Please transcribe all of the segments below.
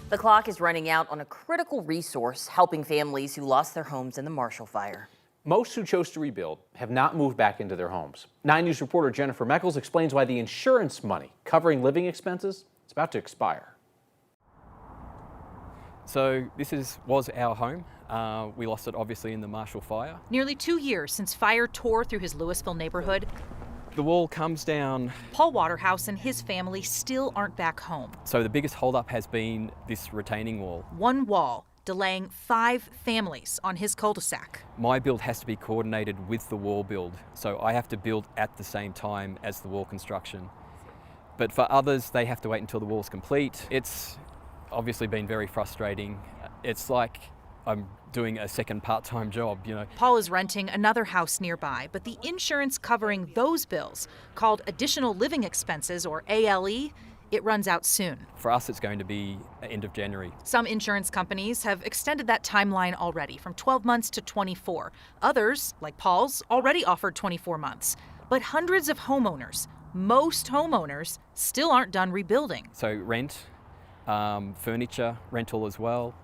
The clock is running out on a critical resource helping families who lost their homes in the Marshall Fire. Most who chose to rebuild have not moved back into their homes. 9 News reporter Jennifer Meckles explains why the insurance money covering living expenses is about to expire. So this was our home. We lost it obviously in the Marshall Fire. Nearly 2 years since fire tore through his Louisville neighborhood, The wall comes down. Paul Waterhouse and his family still aren't back home. So the biggest holdup has been this retaining wall. One wall delaying 5 families on his cul-de-sac. My build has to be coordinated with the wall build, so I have to build at the same time as the wall construction. But for others, they have to wait until the wall's complete. It's obviously been very frustrating. It's like I'm doing a second part-time job, you know. Paul is renting another house nearby, but the insurance covering those bills, called additional living expenses or ALE, it runs out soon. For us, it's going to be end of January. Some insurance companies have extended that timeline already from 12 months to 24. Others, like Paul's, already offered 24 months. But hundreds of homeowners, most homeowners, still aren't done rebuilding. So rent, furniture, rental as well,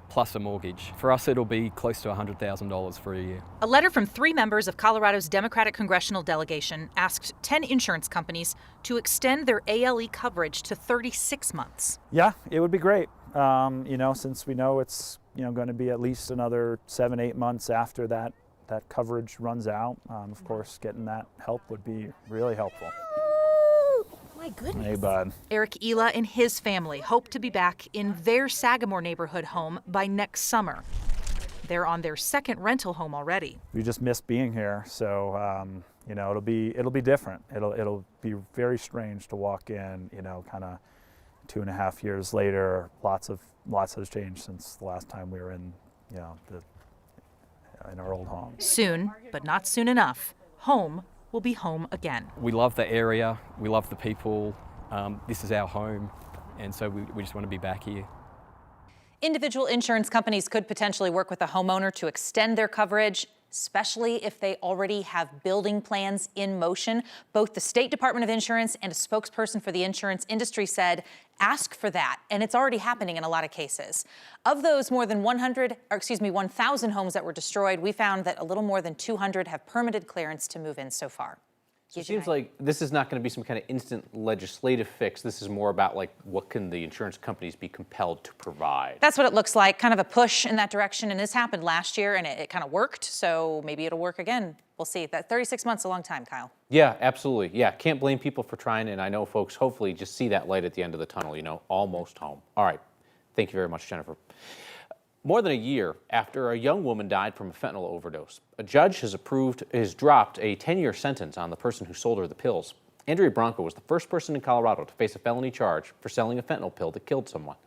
plus a mortgage. For us, it'll be close to $100,000 for a year. A letter from 3 members of Colorado's Democratic congressional delegation asked 10 insurance companies to extend their ALE coverage to 36 months. Yeah, it would be great. Since we know it's going to be at least another 7-8 months after that coverage runs out. Of course, getting that help would be really helpful. My goodness. Hey, bud. Eric Ela and his family hope to be back in their Sagamore neighborhood home by next summer. They're on their second rental home already. We just miss being here, so it'll be different. It'll be very strange to walk in, kind of 2.5 years later. Lots has changed since the last time we were in, in our old home. Soon, but not soon enough, home will be home again. We love the area, we love the people, this is our home, and so we just want to be back here. Individual insurance companies could potentially work with a homeowner to extend their coverage, especially if they already have building plans in motion. Both the State Department of Insurance and a spokesperson for the insurance industry said, ask for that, and it's already happening in a lot of cases. Of those more than 1,000 homes that were destroyed, we found that a little more than 200 have permitted clearance to move in so far. So it seems like this is not going to be some kind of instant legislative fix. This is more about what can the insurance companies be compelled to provide. That's what it looks like, kind of a push in that direction. And this happened last year and it kind of worked. So maybe it'll work again. We'll see. That 36 months is a long time, Kyle. Yeah, absolutely. Yeah, can't blame people for trying. And I know folks hopefully just see that light at the end of the tunnel, almost home. All right. Thank you very much, Jennifer. More than a year after a young woman died from a fentanyl overdose, a judge has dropped a 10-year sentence on the person who sold her the pills. Andrea Bronco was the first person in Colorado to face a felony charge for selling a fentanyl pill that killed someone.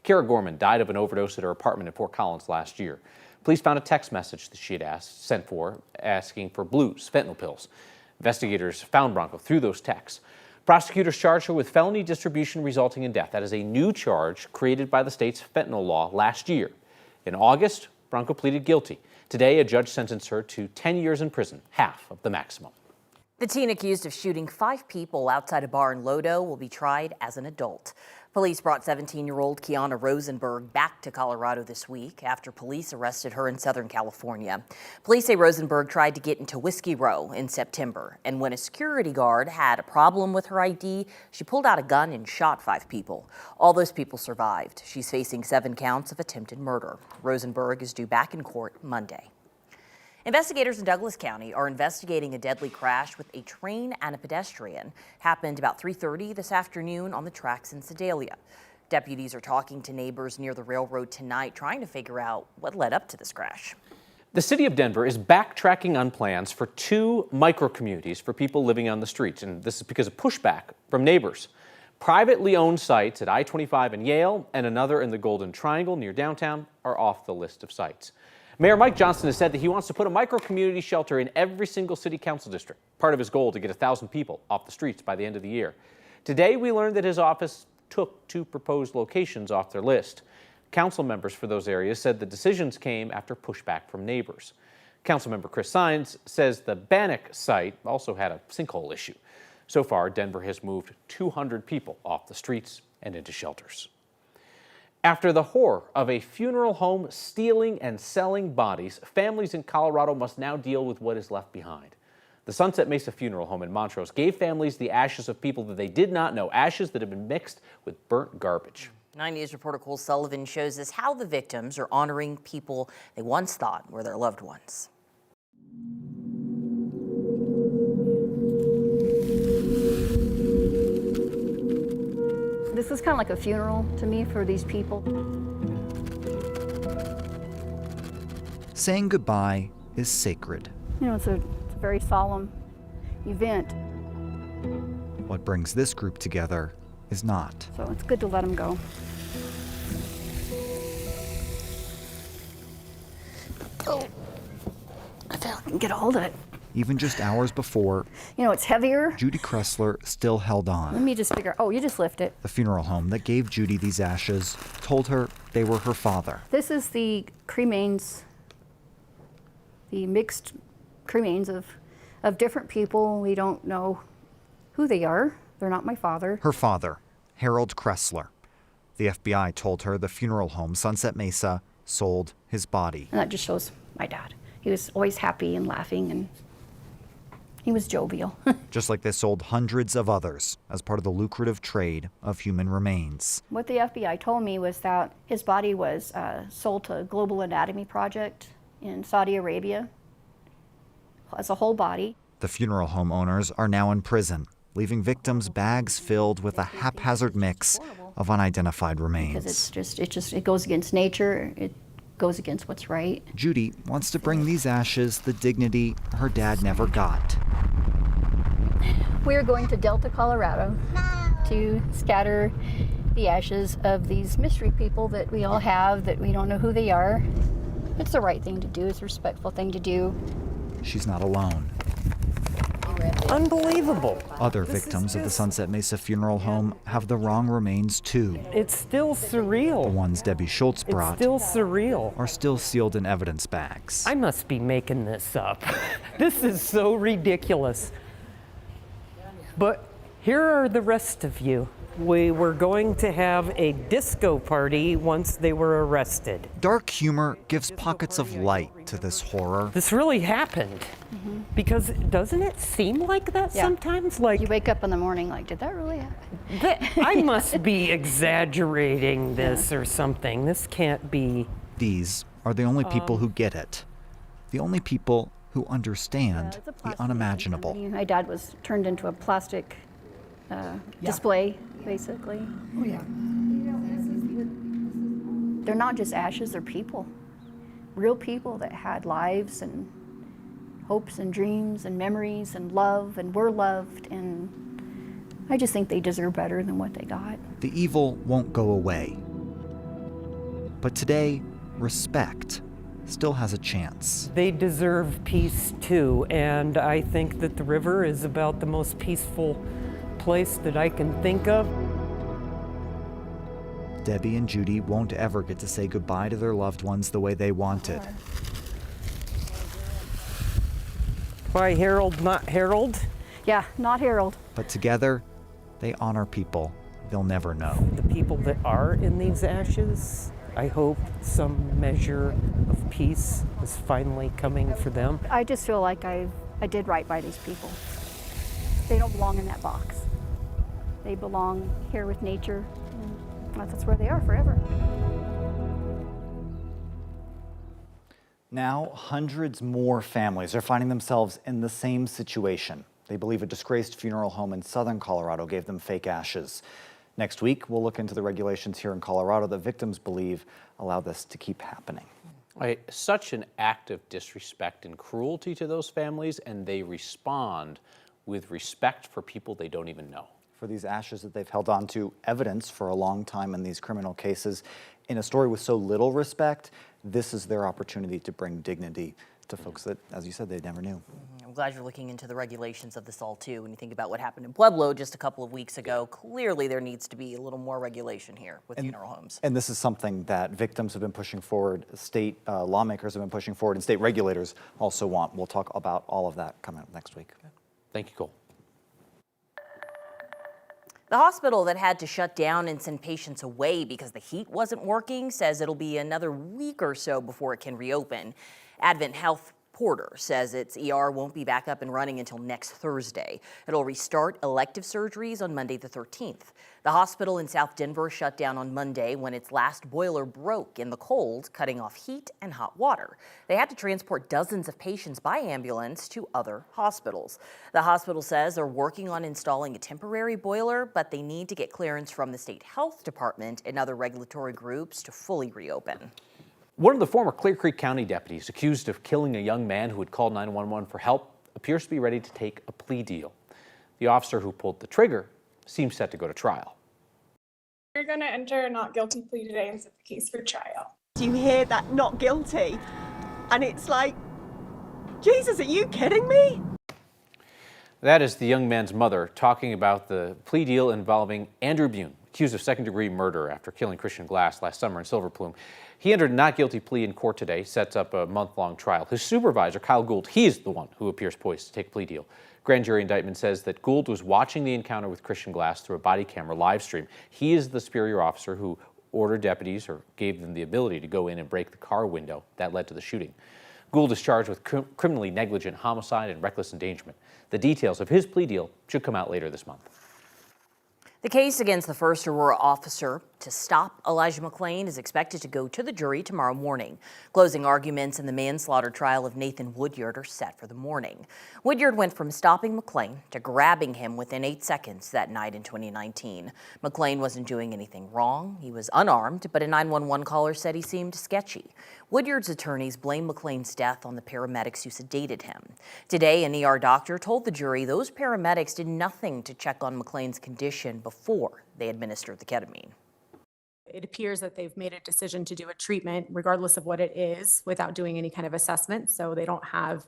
Kara Gorman died of an overdose at her apartment in Fort Collins last year. Police found a text message that she had sent for asking for Blue's fentanyl pills. Investigators found Bronco through those texts. Prosecutors charged her with felony distribution resulting in death. That is a new charge created by the state's fentanyl law last year. In August, Bronco pleaded guilty. Today, a judge sentenced her to 10 years in prison, half of the maximum. The teen accused of shooting 5 people outside a bar in Lodo will be tried as an adult. Police brought 17-year-old Kiana Rosenberg back to Colorado this week after police arrested her in Southern California. Police say Rosenberg tried to get into Whiskey Row in September, and when a security guard had a problem with her ID, she pulled out a gun and shot 5 people. All those people survived. She's facing 7 counts of attempted murder. Rosenberg is due back in court Monday. Investigators in Douglas County are investigating a deadly crash with a train and a pedestrian. Happened about 3:30 this afternoon on the tracks in Sedalia. Deputies are talking to neighbors near the railroad tonight, trying to figure out what led up to this crash. The city of Denver is backtracking on plans for 2 micro-communities for people living on the streets, and this is because of pushback from neighbors. Privately owned sites at I-25 in Yale and another in the Golden Triangle near downtown are off the list of sites. Mayor Mike Johnson has said that he wants to put a micro-community shelter in every single city council district, part of his goal to get 1,000 people off the streets by the end of the year. Today, we learned that his office took 2 proposed locations off their list. Council members for those areas said the decisions came after pushback from neighbors. Councilmember Chris Sines says the Bannock site also had a sinkhole issue. So far, Denver has moved 200 people off the streets and into shelters. After the horror of a funeral home stealing and selling bodies, families in Colorado must now deal with what is left behind. The Sunset Mesa Funeral Home in Montrose gave families the ashes of people that they did not know, ashes that have been mixed with burnt garbage. 9 News reporter Cole Sullivan shows us how the victims are honoring people they once thought were their loved ones. This is kind of like a funeral to me for these people. Saying goodbye is sacred. You know, it's a very solemn event, What brings this group together is not. so it's good to let them go. Oh, I feel I can get a hold of it. Even just hours before, You know, it's heavier. Judy Kressler still held Let on. me just figure, oh, you just lift it. The funeral home that gave Judy these ashes told her they were her father. This is the cremains, the mixed cremains of different people. We don't know who they are. They're not my father. Her father, Harold Kressler. The FBI told her the funeral home, Sunset Mesa, sold his body. And that just shows my dad. He was always happy and laughing, and he was jovial. Just like they sold hundreds of others as part of the lucrative trade of human remains. What the FBI told me was that his body was sold to a Global Anatomy Project in Saudi Arabia as a whole body. The funeral home owners are now in prison, leaving victims' bags filled with a haphazard mix of unidentified Because remains. it goes against nature. It goes against what's right. Judy wants to bring these ashes the dignity her dad never got. We are going to Delta, Colorado to scatter the ashes of these mystery people that we all have, that we don't know who they are. It's the right thing to do. It's a respectful thing to do. She's not alone. Unbelievable. Other victims of the Sunset Mesa Funeral Home have the wrong remains too. It's still The surreal. ones Debbie Schultz It's brought still surreal. are still sealed in evidence bags. I must be making this up. This is so ridiculous. But here are the rest of you. We were going to have a disco party once they were arrested. Dark humor gives pockets of light to this horror. This really happened. Because doesn't it seem like that Yeah. sometimes? Like, You wake up in the morning like, did that really happen? I must be exaggerating this or something. This can't be. These are the only people who get it. The only people who understand It's a the plastic unimaginable. container. My dad was turned into a plastic display, basically. Oh, yeah. They're not just ashes, they're people. Real people that had lives and hopes and dreams and memories and love and were loved. And I just think they deserve better than what they got. The evil won't go away. But today, respect still has a chance. They deserve peace too, and I think that the river is about the most peaceful place that I can think of. Debbie and Judy won't ever get to say goodbye to their loved ones the way they wanted. Why Harold, not Harold? Yeah, not Harold. But together, they honor people they'll never know. The people that are in these ashes, I hope some measure of peace is finally coming for them. I just feel like I did right by these people. They don't belong in that box. They belong here with nature, and that's where they are forever. Now, hundreds more families are finding themselves in the same situation. They believe a disgraced funeral home in southern Colorado gave them fake ashes. Next week, we'll look into the regulations here in Colorado that victims believe allow this to keep happening. Such an act of disrespect and cruelty to those families, and they respond with respect for people they don't even know. For these ashes that they've held on to evidence for a long time in these criminal cases, in a story with so little respect, this is their opportunity to bring dignity to folks that, as you said, they never knew. I'm glad you're looking into the regulations of this all too. When you think about what happened in Pueblo just a couple of weeks ago, clearly there needs to be a little more regulation here with funeral homes. And this is something that victims have been pushing forward, state lawmakers have been pushing forward, and state regulators also want. We'll talk about all of that coming up next week. Thank you, Cole. The hospital that had to shut down and send patients away because the heat wasn't working says it'll be another week or so before it can reopen. Advent Health Porter says its ER won't be back up and running until next Thursday. It'll restart elective surgeries on Monday the 13th. The hospital in South Denver shut down on Monday when its last boiler broke in the cold, cutting off heat and hot water. They had to transport dozens of patients by ambulance to other hospitals. The hospital says they're working on installing a temporary boiler, but they need to get clearance from the state health department and other regulatory groups to fully reopen. One of the former Clear Creek County deputies accused of killing a young man who had called 911 for help appears to be ready to take a plea deal. The officer who pulled the trigger seems set to go to trial. You're going to enter a not guilty plea today and set the case for trial. You hear that not guilty and it's like, Jesus, are you kidding me? That is the young man's mother talking about the plea deal involving Andrew Bune, accused of second-degree murder after killing Christian Glass last summer in Silver Plume. He entered a not guilty plea in court today, sets up a month-long trial. His supervisor, Kyle Gould, he's the one who appears poised to take a plea deal. Grand jury indictment says that Gould was watching the encounter with Christian Glass through a body camera live stream. He is the superior officer who ordered deputies or gave them the ability to go in and break the car window that led to the shooting. Gould is charged with criminally negligent homicide and reckless endangerment. The details of his plea deal should come out later this month. The case against the first Aurora officer to stop Elijah McClain is expected to go to the jury tomorrow morning. Closing arguments in the manslaughter trial of Nathan Woodyard are set for the morning. Woodyard went from stopping McClain to grabbing him within 8 seconds that night in 2019. McClain wasn't doing anything wrong. He was unarmed, but a 911 caller said he seemed sketchy. Woodyard's attorneys blame McClain's death on the paramedics who sedated him. Today, an ER doctor told the jury those paramedics did nothing to check on McClain's condition before they administered the ketamine. It appears that they've made a decision to do a treatment, regardless of what it is, without doing any kind of assessment. So they don't have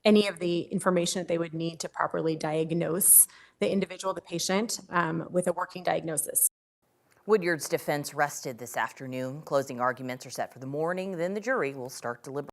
any of the information that they would need to properly diagnose the individual, the patient, with a working diagnosis. Woodyard's defense rested this afternoon. Closing arguments are set for the morning. Then the jury will start deliberating.